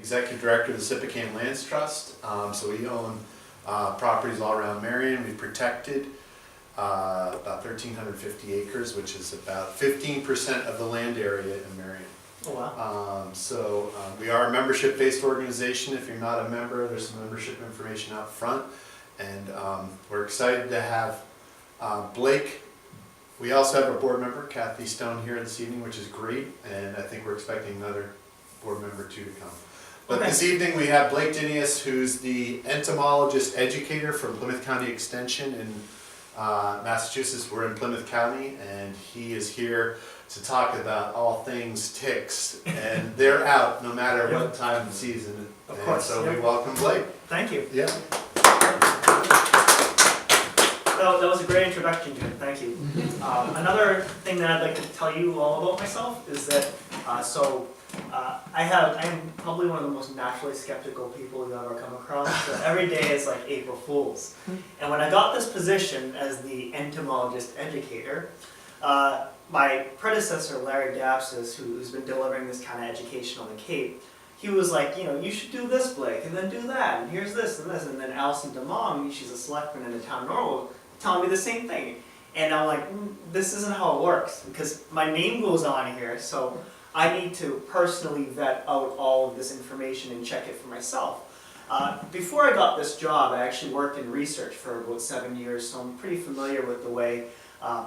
executive director of the Sippican Lands Trust. So we own properties all around Marion. We've protected about 1,350 acres, which is about 15% of the land area in Marion. Oh, wow. We are a membership-based organization. If you're not a member, there's some membership information out front. And we're excited to have Blake. We also have a board member, Kathy Stone, here this evening, which is great. And I think we're expecting another board member too to come. But Okay. this evening we have Blake Dinius, who's the entomologist educator from Plymouth County Extension in Massachusetts. We're in Plymouth County, and he is here to talk about all things ticks, and they're out no matter what time of season. Of course. So we welcome Blake. Thank you. Yeah. That was a great introduction, Jim. Thank you. Another thing that I'd like to tell you all about myself is that I am probably one of the most naturally skeptical people you've ever come across. So every day is like April Fool's. And when I got this position as the entomologist educator, my predecessor, Larry Dapsis, who's been delivering this kind of education on the Cape, he was like, you should do this, Blake, and then do that, and here's this and this. And then Alison DeMong, she's a selectman in the town of Norwell, telling me the same thing. And I'm like, this isn't how it works, because my name goes on here, so I need to personally vet out all of this information and check it for myself. Before I got this job, I actually worked in research for about 7 years, so I'm pretty familiar with the way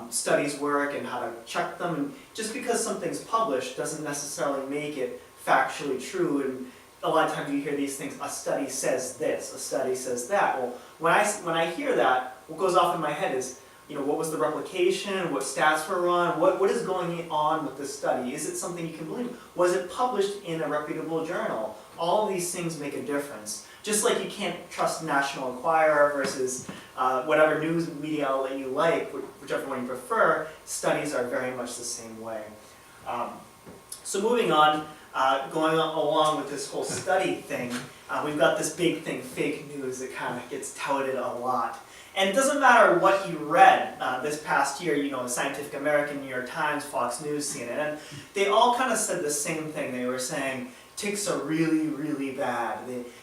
studies work and how to check them. And just because something's published doesn't necessarily make it factually true. And a lot of times you hear these things, a study says this, a study says that. Well, when I hear that, what goes off in my head is, what was the replication, what stats were run, what is going on with this study? Is it something you can believe? Was it published in a reputable journal? All of these things make a difference. Just like you can't trust National Enquirer versus whatever news media outlet you like, whichever one you prefer, studies are very much the same way. So moving on, going along with this whole study thing, we've got this big thing, fake news, that kind of gets touted a lot. And it doesn't matter what you read this past year, the Scientific American, New York Times, Fox News, CNN, they all kind of said the same thing. They were saying, ticks are really, really bad.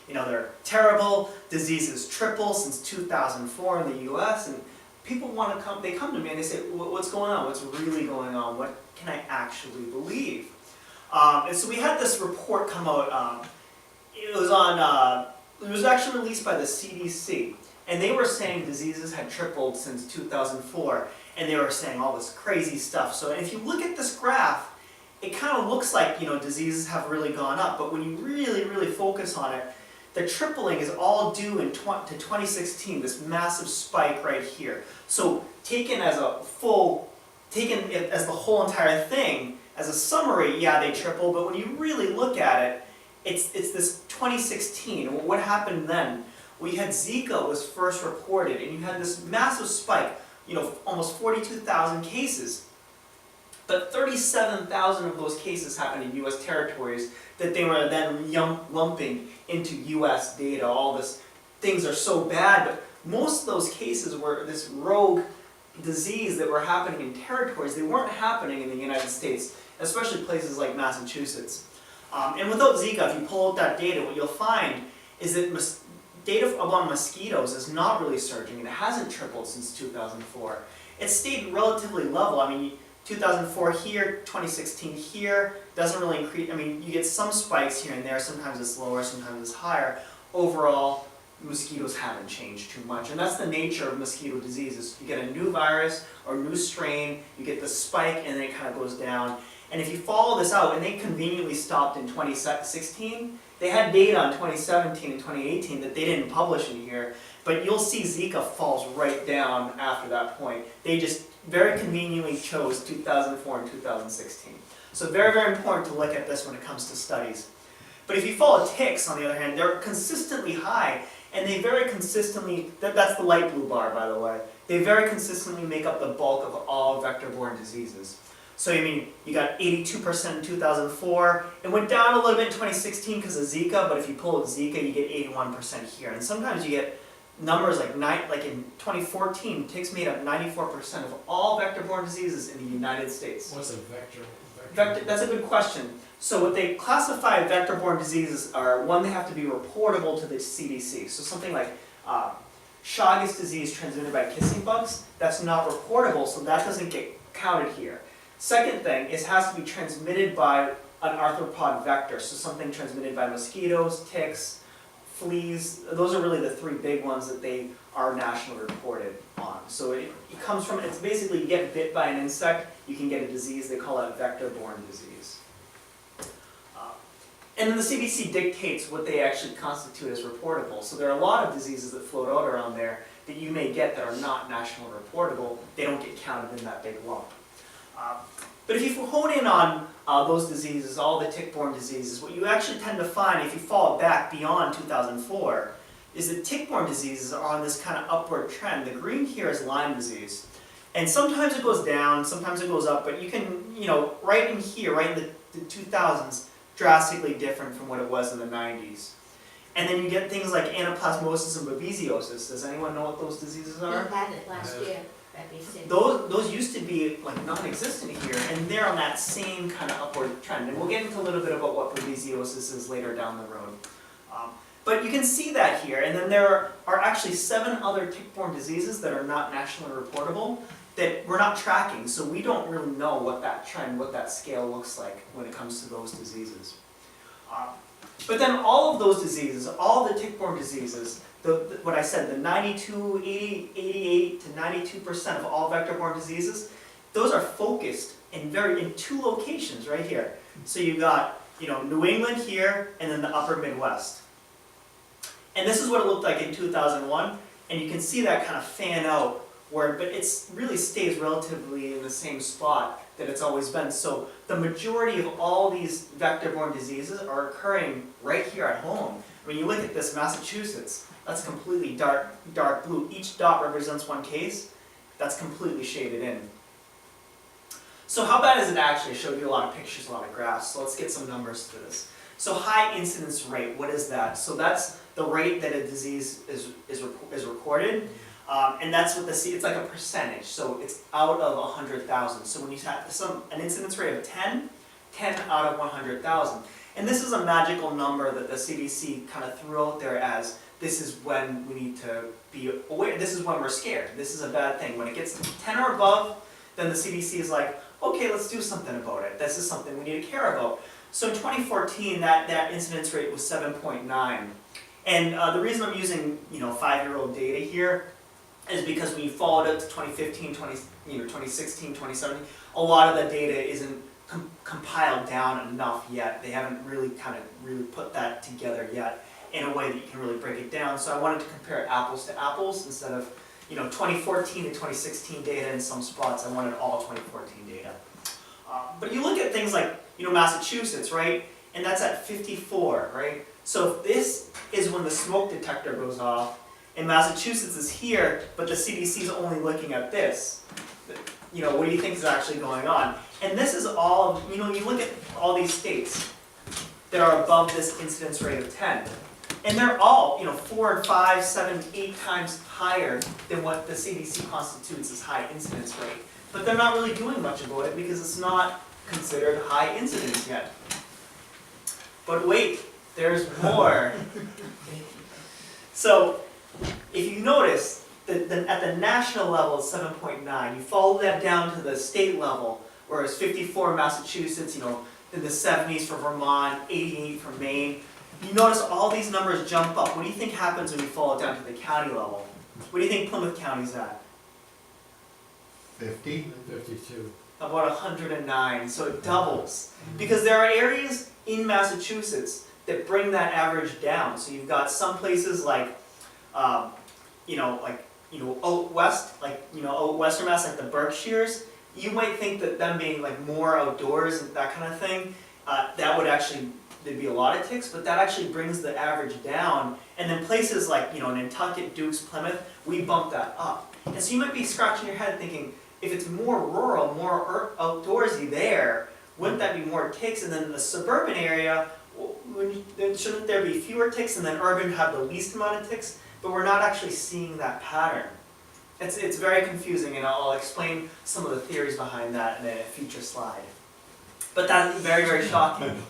They're terrible. Diseases triple since 2004 in the US, and people want to come, they come to me and they say, what's going on? What's really going on? What can I actually believe? And so we had this report come out, it was actually released by the CDC, and they were saying diseases had tripled since 2004, and they were saying all this crazy stuff. So if you look at this graph, it kind of looks like, diseases have really gone up, but when you really, really focus on it, the tripling is all due to 2016, this massive spike right here. So taken as the whole entire thing, as a summary, yeah, they triple, but when you really look at it, it's this 2016. What happened then? We had Zika was first reported, and you had this massive spike, almost 42,000 cases. But 37,000 of those cases happened in U.S. territories that they were then lumping into U.S. data. All this things are so bad, but most of those cases were this rogue disease that were happening in territories. They weren't happening in the United States, especially places like Massachusetts. And without Zika, if you pull out that data, what you'll find is that data about mosquitoes is not really surging, and it hasn't tripled since 2004. It stayed relatively level. 2004 here, 2016 here, doesn't really increase. You get some spikes here and there, sometimes it's lower, sometimes it's higher. Overall, mosquitoes haven't changed too much, and that's the nature of mosquito diseases. You get a new virus or new strain, you get the spike, and then it kind of goes down. And if you follow this out, and they conveniently stopped in 2016, they had data on 2017 and 2018 that they didn't publish in here, but you'll see Zika falls right down after that point. They just very conveniently chose 2004 and 2016. So very, very important to look at this when it comes to studies. But if you follow ticks, on the other hand, they're consistently high, and they very consistently, that's the light blue bar, by the way, they very consistently make up the bulk of all vector-borne diseases. So you got 82% in 2004. It went down a little bit in 2016 because of Zika, but if you pull out Zika, you get 81% here. And sometimes you get numbers like in 2014, ticks made up 94% of all vector-borne diseases in the United States. What's a vector? That's a good question. So what they classify vector-borne diseases are, one, they have to be reportable to the CDC. So something like Chagas disease transmitted by kissing bugs, that's not reportable, so that doesn't get counted here. Second thing is it has to be transmitted by an arthropod vector, so something transmitted by mosquitoes, ticks, fleas. Those are really the three big ones that they are nationally reported on. So it comes from, it's basically you get bit by an insect, you can get a disease, they call that vector-borne disease. And then the CDC dictates what they actually constitute as reportable. So there are a lot of diseases that float out around there that you may get that are not nationally reportable. They don't get counted in that big lump. But if you hone in on those diseases, all the tick-borne diseases, what you actually tend to find if you fall back beyond 2004 is that tick-borne diseases are on this kind of upward trend. The green here is Lyme disease. And sometimes it goes down, sometimes it goes up, but you can, right in here, right in the 2000s, drastically different from what it was in the 90s. And then you get things like anaplasmosis and babesiosis. Does anyone know what those diseases are? We had it last year. Those used to be like non-existent here, and they're on that same kind of upward trend. And we'll get into a little bit about what babesiosis is later down the road. But you can see that here, and then there are actually 7 other tick-borne diseases that are not nationally reportable that we're not tracking, so we don't really know what that trend, what that scale looks like when it comes to those diseases. But then all of those diseases, all the tick-borne diseases, what I said, the 92, 80, 88 to 92% of all vector-borne diseases, those are focused in 2 locations right here. So you've got New England here, and then the upper Midwest. And this is what it looked like in 2001, and you can see that kind of fan out, but it really stays relatively in the same spot that it's always been. So the majority of all these vector-borne diseases are occurring right here at home. When you look at this, Massachusetts, that's completely dark blue. Each dot represents one case. That's completely shaded in. So how bad is it actually? I showed you a lot of pictures, a lot of graphs. So let's get some numbers to this. So high incidence rate, what is that? So that's the rate that a disease is recorded. And that's what it's like a percentage. So it's out of 100,000. So when you have an incidence rate of 10 out of 100,000. And this is a magical number that the CDC kind of threw out there as this is when we need to be aware, this is when we're scared, this is a bad thing. When it gets to 10 or above, then the CDC is like, okay, let's do something about it. This is something we need to care about. So in 2014, that incidence rate was 7.9. And the reason I'm using 5-year-old data here is because when you followed it to 2015, 2016, 2017, a lot of the data isn't compiled down enough yet. They haven't really put that together yet in a way that you can really break it down. So I wanted to compare apples to apples instead of 2014 to 2016 data in some spots. I wanted all 2014 data. But you look at things like Massachusetts, right? And that's at 54, right? So if this is when the smoke detector goes off, and Massachusetts is here, but the CDC is only looking at this, what do you think is actually going on? And this is all, you look at all these states that are above this incidence rate of 10. And they're all, 4 and 5, 7, 8 times higher than what the CDC constitutes as high incidence rate. But they're not really doing much about it because it's not considered high incidence yet. But wait, there's more. So, if you notice, at the national level it's 7.9. You follow that down to the state level, where it's 54 in Massachusetts, in the 70s for Vermont, 88 for Maine. You notice all these numbers jump up. What do you think happens when you follow it down to the county level? What do you think Plymouth County's at? 50? 52. About 109, so it doubles. Because there are areas in Massachusetts that bring that average down. So you've got some places like, out west, out western Mass, like the Berkshires. You might think that them being more outdoors and that kind of thing, that would actually, there'd be a lot of ticks, but that actually brings the average down. And then places like, Nantucket, Dukes, Plymouth, we bump that up. And so you might be scratching your head thinking, if it's more rural, more outdoorsy there, wouldn't that be more ticks? And then the suburban area, shouldn't there be fewer ticks? And then urban have the least amount of ticks? But we're not actually seeing that pattern. It's very confusing, and I'll explain some of the theories behind that in a future slide. But that's very, very shocking.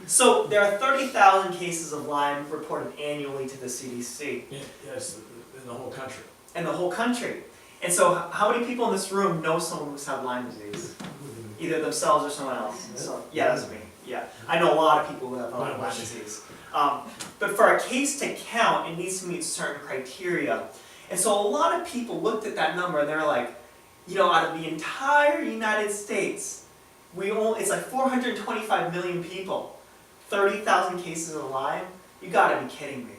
So there are 30,000 cases of Lyme reported annually to the CDC. Yes, in the whole country. In the whole country. And so how many people in this room know someone who's had Lyme disease? Either themselves or someone else. So, yeah, that's me. Yeah, I know a lot of people who have Lyme disease. But for a case to count, it needs to meet certain criteria. And so a lot of people looked at that number and they're like, you know, out of the entire United States, it's like 425 million people, 30,000 cases of Lyme. You gotta be kidding me.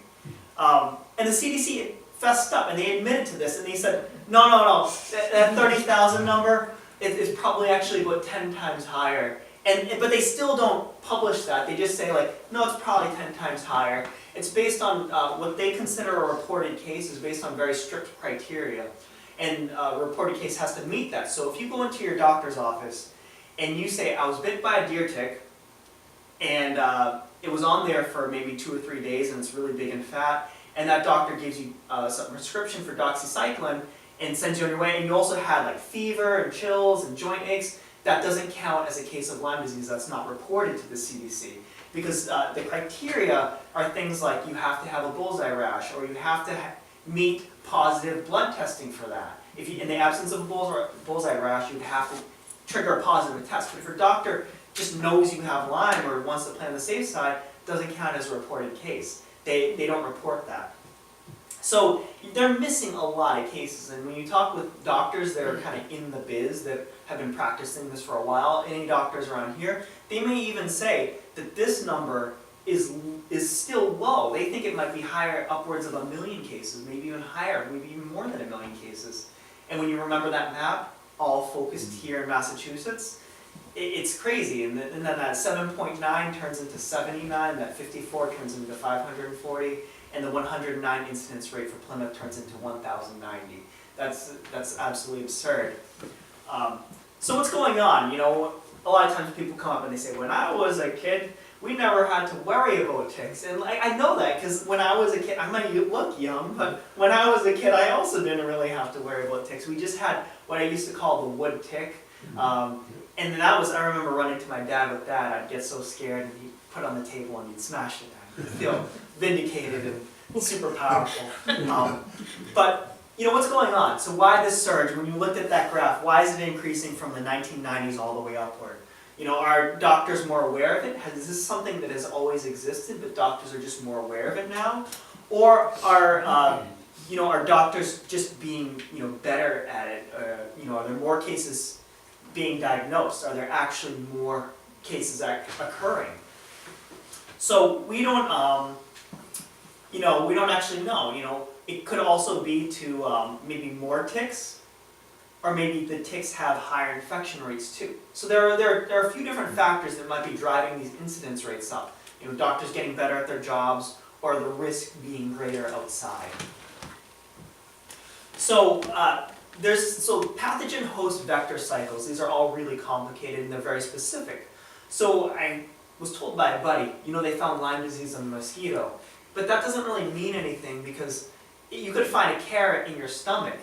And the CDC fessed up and they admitted to this and they said, no, that 30,000 number is probably actually about 10 times higher. But they still don't publish that. They just say like, no, it's probably 10 times higher. It's based on what they consider a reported case is based on very strict criteria. And a reported case has to meet that. So if you go into your doctor's office and you say, I was bit by a deer tick, and it was on there for maybe 2 or 3 days and it's really big and fat, and that doctor gives you some prescription for doxycycline and sends you on your way, and you also had like fever and chills and joint aches, that doesn't count as a case of Lyme disease. That's not reported to the CDC. Because the criteria are things like you have to have a bullseye rash, or you have to meet positive blood testing for that. If you, in the absence of a bullseye rash, you'd have to trigger a positive test. But if your doctor just knows you have Lyme or wants to play on the safe side, it doesn't count as a reported case. They don't report that. So they're missing a lot of cases, and when you talk with doctors that are kind of in the biz, that have been practicing this for a while, any doctors around here, they may even say that this number is still low. They think it might be higher, upwards of 1 million cases, maybe even higher, maybe even more than 1 million cases. And when you remember that map, all focused here in Massachusetts, it's crazy. And then that 7.9 turns into 79, that 54 turns into 540, and the 109 incidence rate for Plymouth turns into 1,090. That's absolutely absurd. So what's going on? You know, a lot of times people come up and they say, when I was a kid, we never had to worry about ticks. And I know that because when I was a kid, I might look young, but when I was a kid, I also didn't really have to worry about ticks. We just had what I used to call the wood tick. And that was, I remember running to my dad with that. I'd get so scared and he'd put it on the table and he'd smash it. I'd feel vindicated and super powerful. But you know, what's going on? So why this surge? When you looked at that graph, why is it increasing from the 1990s all the way upward? You know, are doctors more aware of it? Is this something that has always existed, but doctors are just more aware of it now? Or are, you know, are doctors just being, you know, better at it? You know, are there more cases being diagnosed? Are there actually more cases occurring? So we don't, you know, we don't actually know. You know, it could also be to maybe more ticks, or maybe the ticks have higher infection rates too. So there are a few different factors that might be driving these incidence rates up. You know, doctors getting better at their jobs, or the risk being greater outside. So so pathogen host vector cycles, these are all really complicated and they're very specific. So I was told by a buddy, you know, they found Lyme disease in a mosquito, but that doesn't really mean anything because you could find a carrot in your stomach,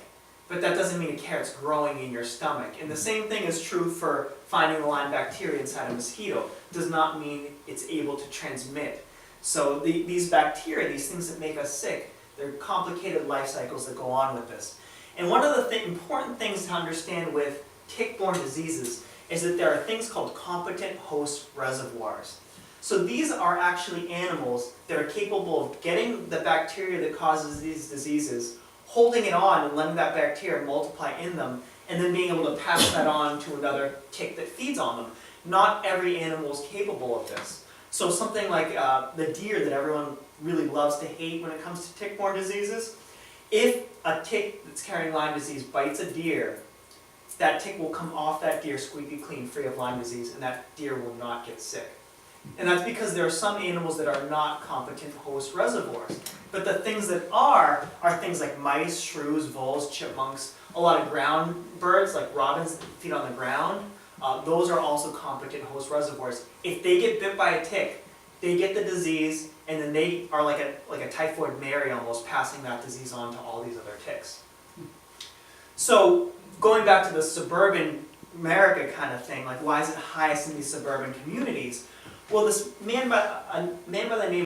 but that doesn't mean a carrot's growing in your stomach. And the same thing is true for finding the Lyme bacteria inside a mosquito. It does not mean it's able to transmit. So these bacteria, these things that make us sick, they're complicated life cycles that go on with this. And one of the important things to understand with tick-borne diseases is that there are things called competent host reservoirs. So these are actually animals that are capable of getting the bacteria that causes these diseases, holding it on and letting that bacteria multiply in them, and then being able to pass that on to another tick that feeds on them. Not every animal is capable of this. So something like the deer that everyone really loves to hate when it comes to tick-borne diseases, if a tick that's carrying Lyme disease bites a deer, that tick will come off that deer squeaky clean, free of Lyme disease, and that deer will not get sick. And that's because there are some animals that are not competent host reservoirs. But the things that are things like mice, shrews, voles, chipmunks, a lot of ground birds like robins that feed on the ground. Those are also competent host reservoirs. If they get bit by a tick, they get the disease, and then they are like a typhoid Mary almost, passing that disease on to all these other ticks. So going back to the suburban America kind of thing, like why is it highest in these suburban communities? Well, this a man by the name